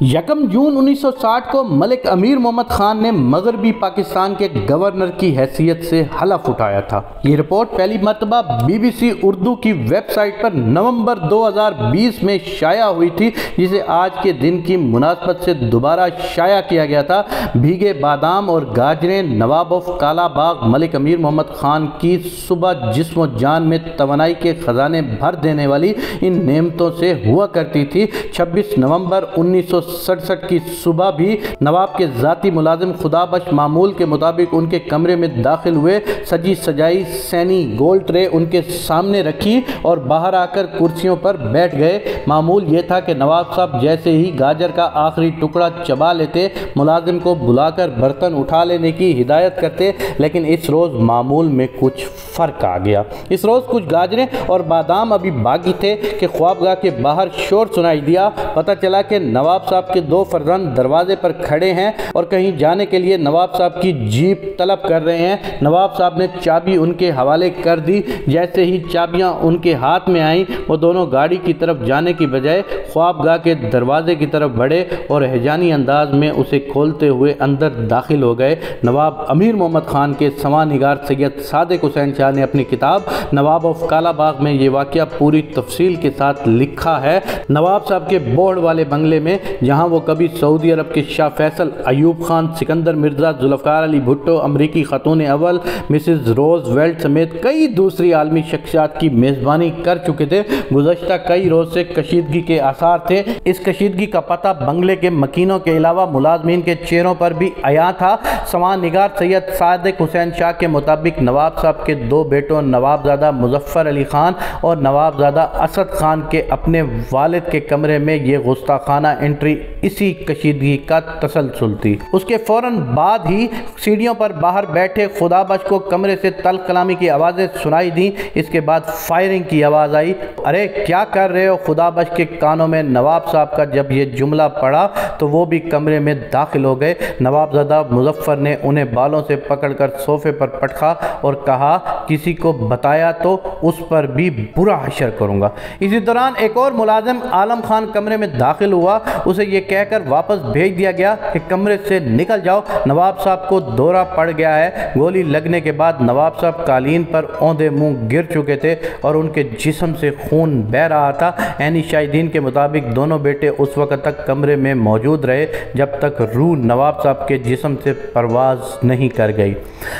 یکم جون 1960 کو ملک امیر محمد خان نے مغربی پاکستان کے گورنر کی حیثیت سے حلف اٹھایا تھا۔ یہ رپورٹ پہلی مرتبہ BBC اردو کی ویب سائٹ پر نومبر 2020 میں شائع ہوئی تھی، جسے آج کے دن کی مناسبت سے دوبارہ شائع کیا گیا تھا۔ بھیگے بادام اور گاجریں نواب آف کالا باغ ملک امیر محمد خان کی صبح جسم و جان میں توانائی کے خزانے بھر دینے والی ان نعمتوں سے ہوا کرتی تھی۔ 26 نومبر 1967 کی صبح بھی نواب کے ذاتی ملازم خدا بخش معمول کے مطابق ان کے کمرے میں داخل ہوئے۔ سجی سجائی سینی گول ٹرے ان کے سامنے رکھی اور باہر آ کر کرسیوں پر بیٹھ گئے۔ معمول یہ تھا کہ نواب صاحب جیسے ہی گاجر کا آخری ٹکڑا چبا لیتے، ملازم کو بلا کر برتن اٹھا لینے کی ہدایت کرتے، لیکن اس روز معمول میں کچھ فرق آ گیا۔ اس روز کچھ گاجریں اور بادام ابھی باقی تھے کہ خوابگاہ کے باہر شور سنائی دیا۔ پتہ چلا کہ نواب صاحب کے دو فرزند دروازے پر کھڑے ہیں اور کہیں جانے کے لیے نواب صاحب کی جیپ طلب کر رہے ہیں۔ نواب صاحب نے چابی ان کے حوالے کر دی۔ جیسے ہی چابیاں ان کے ہاتھ میں آئیں، وہ دونوں گاڑی کی طرف جانے کی بجائے خوابگاہ کے دروازے کی طرف بڑھے اور ہیجانی انداز میں اسے کھولتے ہوئے اندر داخل ہو گئے۔ نواب امیر محمد خان کے سماں نگار سید صادق حسین شاہ نے اپنی کتاب نواب آف کالا باغ میں یہ واقعہ پوری تفصیل کے ساتھ لکھا ہے۔ نواب صاحب کے بوڑ والے بنگلے میں، جہاں وہ کبھی سعودی عرب کے شاہ فیصل، ایوب خان، سکندر مرزا، ذوالفقار علی بھٹو، امریکی خاتون اول مسز روز ویلٹ سمیت کئی دوسری عالمی شخصیات کی میزبانی کر چکے تھے۔ گزشتہ کئی روز سے کشیدگی کے آثار تھے۔ اس کشیدگی کا پتہ بنگلے کے مکینوں کے علاوہ ملازمین کے چہروں پر بھی عیاں تھا۔ سماں نگار سید صادق حسین شاہ کے مطابق نواب صاحب کے دو بیٹوں نوابزادہ مظفر علی خان اور نوابزادہ اسد خان کے اپنے والد کے کمرے میں یہ گستاخانہ انٹری اسی کشیدگی کا تسلسل تھی۔ اس کے فوراً بعد ہی سیڑھیوں پر باہر بیٹھے خدا بخش کو کمرے سے تلخ کلامی کی آوازیں سنائی دیں۔ اس کے بعد فائرنگ کی آواز آئی۔ ارے کیا کر رہے ہو؟ خدا بخش کے کانوں میں نواب صاحب کا جب یہ جملہ پڑا تو وہ بھی کمرے میں داخل ہو گئے۔ نوابزادہ مظفر نے انہیں بالوں سے پکڑ کر صوفے پر پٹکا اور کہا، کسی کو بتایا تو اس پر بھی برا حشر کروں گا۔ اسی دوران ایک اور ملازم عالم خان کمرے میں داخل ہوا۔ اسے یہ کہہ کر واپس بھیج دیا گیا کہ کمرے سے نکل جاؤ، نواب صاحب کو دورہ پڑ گیا ہے۔ گولی لگنے کے بعد نواب صاحب قالین پر اوندے منہ گر چکے تھے اور ان کے جسم سے خون بہہ رہا تھا۔ عینی شاہدین کے مطابق دونوں بیٹے اس وقت تک کمرے میں موجود رہے جب تک روح نواب صاحب کے جسم سے پرواز نہیں کر گئی۔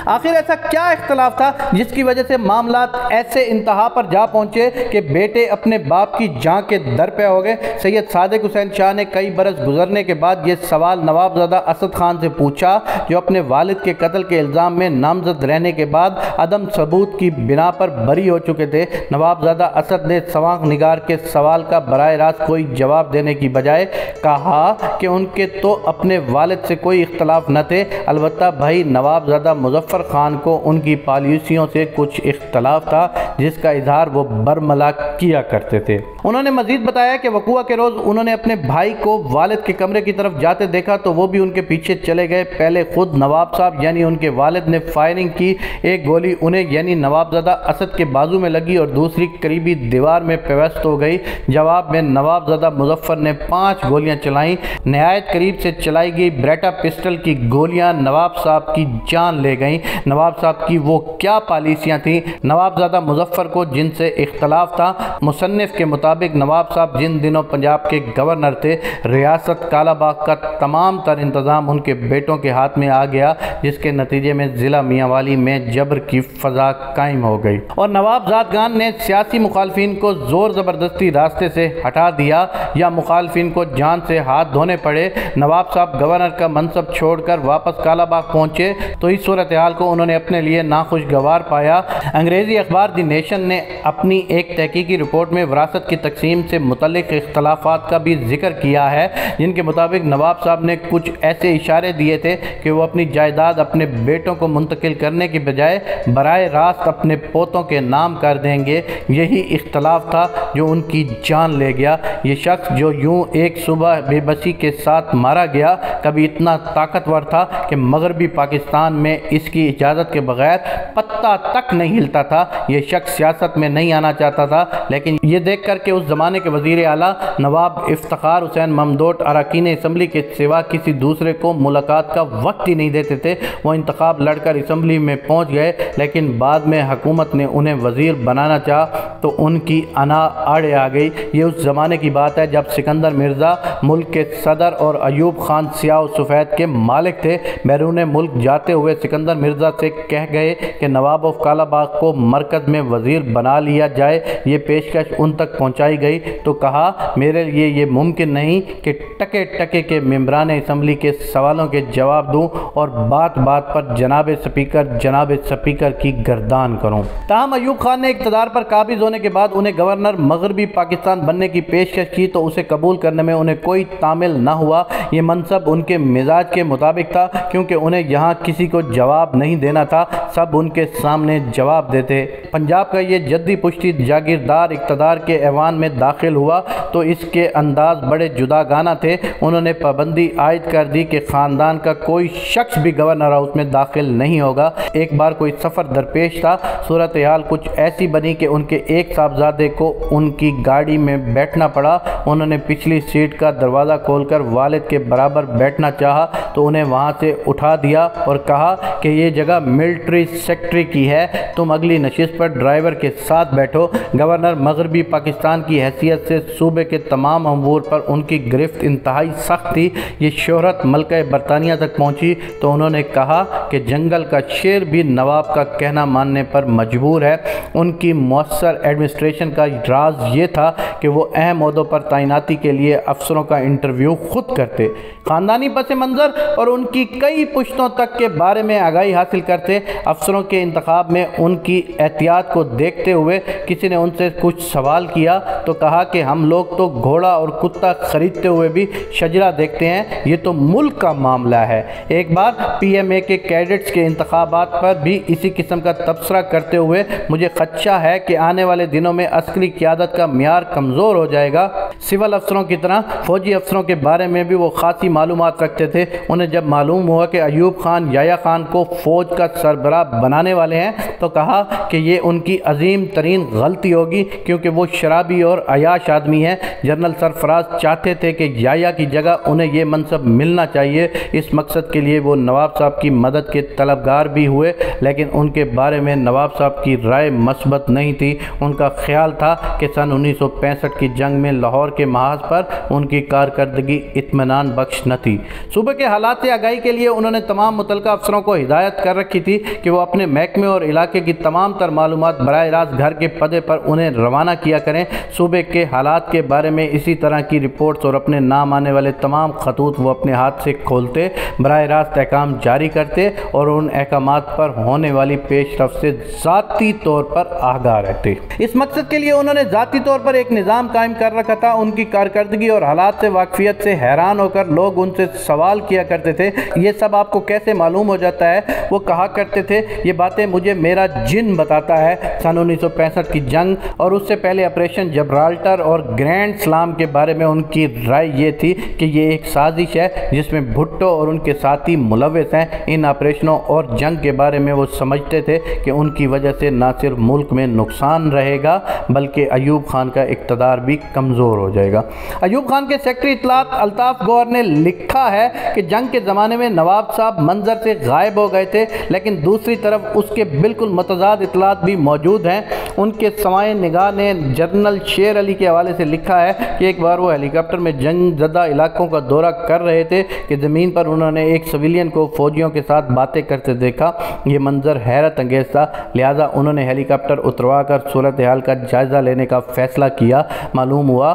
آخر ایسا کیا اختلاف تھا جس کی وجہ سے معاملات ایسے انتہا پر جا پہنچے کہ بیٹے اپنے باپ کی جان کے در پہ ہو گئے؟ سید صادق حسین شاہ نے کئی برس گزرنے کے بعد یہ سوال نوابزادہ اسد خان سے پوچھا، جو اپنے والد کے قتل کے الزام میں نامزد رہنے کے بعد عدم ثبوت کی بنا پر بری ہو چکے تھے۔ نوابزادہ اسد نے سماں نگار کے سوال کا براہ راست کوئی جواب دینے کی بجائے کہا کہ ان کے تو اپنے والد سے کوئی اختلاف نہ تھے، البتہ بھائی نوابزادہ مظفر خان کو ان کی پالیسیوں سے کچھ اختلاف تھا جس کا اظہار وہ برملا کیا کرتے تھے۔ انہوں نے مزید بتایا کہ وقوع کے روز انہوں نے اپنے بھائی کو والد کے کمرے کی طرف جاتے دیکھا تو وہ بھی ان کے پیچھے چلے گئے۔ پہلے خود نواب صاحب یعنی ان کے والد نے فائرنگ کی۔ ایک گولی انہیں یعنی نوابزادہ اسد کے بازو میں لگی اور دوسری قریبی دیوار میں پیوست ہو گئی۔ جواب میں نوابزادہ مظفر نے 5 گولیاں چلائیں۔ نہایت قریب سے چلائی گئی بریٹا پسٹل کی گولیاں نواب صاحب کی جان لے گئیں۔ نواب صاحب کی وہ کیا پالیسیاں تھیں؟ نوابزادہ مظفر کو جن سے اختلاف تھا، مصنف کے مطابق نواب صاحب جن دنوں پنجاب کے گورنر تھے، ریاست کالا باغ کا تمام تر انتظام ان کے بیٹوں کے ہاتھ میں آ گیا، جس کے نتیجے میں ضلع میاں والی میں جبر کی فضا قائم ہو گئی اور نواب زادگان نے سیاسی مخالفین کو زور زبردستی راستے سے ہٹا دیا یا مخالفین کو جان سے ہاتھ دھونے پڑے۔ نواب صاحب گورنر کا منصب چھوڑ کر واپس کالا باغ پہنچے تو اس صورتحال کو انہوں نے اپنے لیے ناخوشگوار پایا۔ انگریزی اخبار دی نیشن نے اپنی ایک تحقیقی رپورٹ میں وراثت کی تقسیم سے متعلق اختلافات کا بھی ذکر کیا ہے، جن کے مطابق نواب صاحب نے کچھ ایسے اشارے دیے تھے کہ وہ اپنی جائیداد اپنے بیٹوں کو منتقل کرنے کی بجائے براہ راست اپنے پوتوں کے نام کر دیں گے۔ یہی اختلاف تھا جو ان کی جان لے گیا۔ یہ شخص جو یوں ایک صبح بے بسی کے ساتھ مارا گیا، کبھی اتنا طاقتور تھا کہ مغربی پاکستان میں اس کی اجازت کے بغیر پتہ تک نہیں ہلتا تھا۔ یہ شخص سیاست میں نہیں آنا چاہتا تھا، لیکن یہ دیکھ کر کہ اس زمانے کے وزیر اعلیٰ نواب افتخار حسین محمد دمدوٹ اراکین اسمبلی کے سوا کسی دوسرے کو ملاقات کا وقت ہی نہیں دیتے تھے۔ وہ انتخاب لڑ کر اسمبلی میں پہنچ گئے، لیکن بعد میں حکومت نے انہیں وزیر بنانا چاہا تو ان کی انا آڑے آ گئی۔ یہ اس زمانے کی بات ہے جب سکندر مرزا ملک کے صدر اور ایوب خان سیاہ و سفید کے مالک تھے۔ بیرون ملک جاتے ہوئے سکندر مرزا سے کہہ گئے کہ نواب آف کالا باغ کو مرکز میں وزیر بنا لیا جائے۔ یہ پیشکش ان تک پہنچائی گئی تو کہا میرے لیے یہ ممکن نہیں کہ ٹکے ٹکے کے ممبران اسمبلی کے سوالوں کے جواب دوں اور بات بات پر جناب سپیکر کی گردان کروں۔ تاہم ایوب خان نے اقتدار پر قابض ہونے کے بعد انہیں گورنر مغربی پاکستان بننے کی پیشکش کی تو اسے قبول کرنے میں انہیں کوئی تعمیل نہ ہوا۔ یہ منصب ان کے مزاج کے مطابق تھا، کیونکہ انہیں یہاں کسی کو جواب نہیں دینا تھا، سب ان کے سامنے جواب دیتے۔ پنجاب کا یہ جدی پشتی جاگیردار اقتدار کے ایوان میں داخل ہوا تو اس کے انداز بڑے جداگانہ تھے۔ انہوں نے پابندی عائد کر دی کہ خاندان کا کوئی شخص بھی گورنر ہاؤس میں داخل نہیں ہوگا۔ ایک بار کوئی سفر درپیش تھا، صورتحال کچھ ایسی بنی کہ ان کے ایک صاحبزادے کو ان کی گاڑی میں بیٹھنا پڑا۔ انہوں نے پچھلی سیٹ کا دروازہ کھول کر والد کے برابر بیٹھنا چاہا تو انہیں وہاں سے اٹھا دیا اور کہا کہ یہ جگہ ملٹری سیکٹری کی ہے، تم اگلی نشست پر ڈرائیور کے ساتھ بیٹھو۔ گورنر مغربی پاکستان کی حیثیت سے صوبے کے تمام امور پر ان کی گرفت انتہائی سخت تھی۔ یہ شہرت ملکہ برطانیہ تک پہنچی تو انہوں نے کہا کہ جنگل کا شیر بھی نواب کا کہنا ماننے پر مجبور ہے۔ ان کی مؤثر ایڈمنسٹریشن کا راز یہ تھا کہ وہ اہم عہدوں پر تعیناتی کے لیے افسروں کا انٹرویو خود کرتے، خاندانی پس منظر اور ان کی کئی پشتوں تک کے بارے میں آگاہی حاصل کرتے۔ افسروں کے انتخاب میں ان کی احتیاط کو دیکھتے ہوئے کسی نے ان سے کچھ سوال کیا تو کہا کہ ہم لوگ تو گھوڑا اور کتا خریدتے ہوئے بھی شجرہ دیکھتے ہیں، یہ تو ملک کا معاملہ ہے۔ ایک بار پی ایم اے کے کیڈٹس کے انتخابات پر بھی اسی قسم کا تبصرہ کرتے ہوئے مجھے خدشہ ہے کہ آنے والے دنوں میں عسکری قیادت کا معیار کمزور ہو جائے گا۔ سول افسروں کی طرح فوجی افسروں کے بارے میں بھی وہ خاصی معلومات رکھتے تھے۔ انہیں جب معلوم ہوا کہ ایوب خان یحییٰ خان کو فوج کا سربراہ بنانے والے ہیں تو کہا کہ یہ ان کی عظیم ترین غلطی ہوگی، کیونکہ وہ شرابی اور عیاش آدمی ہیں۔ جنرل سرفراز چاہتے تھے کہ یحییٰ کی جگہ انہیں یہ منصب ملنا چاہیے۔ اس مقصد کے لیے وہ نواب صاحب کی مدد کے طلبگار بھی ہوئے، لیکن ان کے بارے میں نواب صاحب کی رائے مثبت نہیں تھی۔ ان کا خیال تھا کہ سن 1965 کی جنگ میں لاہور کے محاذ پر ان کی کارکردگی اطمینان بخش نہ تھی۔ صوبے کے حالات سے آگاہی کے لیے انہوں نے تمام متعلقہ افسروں کو ہدایت کر رکھی تھی کہ وہ اپنے محکمے اور علاقے کی تمام تر معلومات براہ راست گھر کے پتے پر انہیں روانہ کیا کریں۔ صوبے کے حالات کے بارے میں اسی طرح کی رپورٹس اور اپنے نام آنے والے تمام خطوط وہ اپنے ہاتھ سے کھولتے، براہ راست احکام جاری کرتے اور ان احکامات پر ہونے والی پیش رفت سے ذاتی طور پر آگاہ رہتے۔ اس مقصد کے لیے انہوں نے ذاتی طور پر ایک نظام قائم کر رکھا تھا۔ ان کی کارکردگی اور حالات سے واقفیت سے حیران ہو کر لوگ ان سے سوال کیا کرتے تھے، یہ سب آپ کو کیسے معلوم ہو جاتا ہے؟ وہ کہا کرتے تھے یہ باتیں مجھے میرا جن بتاتا ہے۔ سن 1965 کی جنگ اور اس سے پہلے آپریشن جبرالٹر اور گرینڈ سلام کے بارے میں ان کی رائے یہ تھی کہ یہ ایک سازش ہے جس میں بھٹو اور ان کے ساتھی ملوث ہیں۔ ان آپریشنوں اور جنگ کے بارے میں وہ سمجھتے تھے کہ ان کی وجہ سے نہ صرف ملک میں نقصان رہے گا بلکہ ایوب خان کا اقتدار بھی کمزور ہو جائے گا۔ ایوب خان کے سیکرٹری اطلاعات الطاف گوہر نے لکھا ہے کہ جنگ کے زمانے میں نواب صاحب منظر سے غائب ہو گئے تھے، لیکن دوسری طرف اس کے بالکل متضاد اطلاعات بھی موجود ہیں۔ ان کے سوائے نگاہ نے جنرل شیر علی کے حوالے سے لکھا ہے کہ ایک بار وہ ہیلی کاپٹر میں جنگ زدہ علاقوں کا دورہ کر رہے تھے کہ زمین پر انہوں نے ایک سویلین کو فوجیوں کے ساتھ باتیں کرتے دیکھا۔ یہ منظر حیرت انگیز تھا، لہٰذا انہوں نے ہیلی کاپٹر اتروا کر صورتحال کا جائزہ لینے کا فیصلہ کیا۔ معلوم ہوا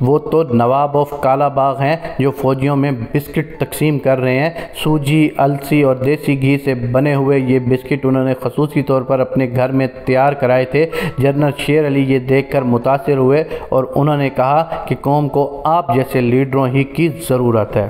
وہ تو نواب آف کالا باغ ہیں جو فوجیوں میں بسکٹ تقسیم کر رہے ہیں۔ سوجی، السی اور دیسی گھی سے بنے ہوئے یہ بسکٹ انہوں نے خصوصی طور پر اپنے گھر میں تیار کرائے تھے۔ جنرل شیر علی یہ دیکھ کر متاثر ہوئے اور انہوں نے کہا کہ قوم کو آپ جیسے لیڈروں ہی کی ضرورت ہے۔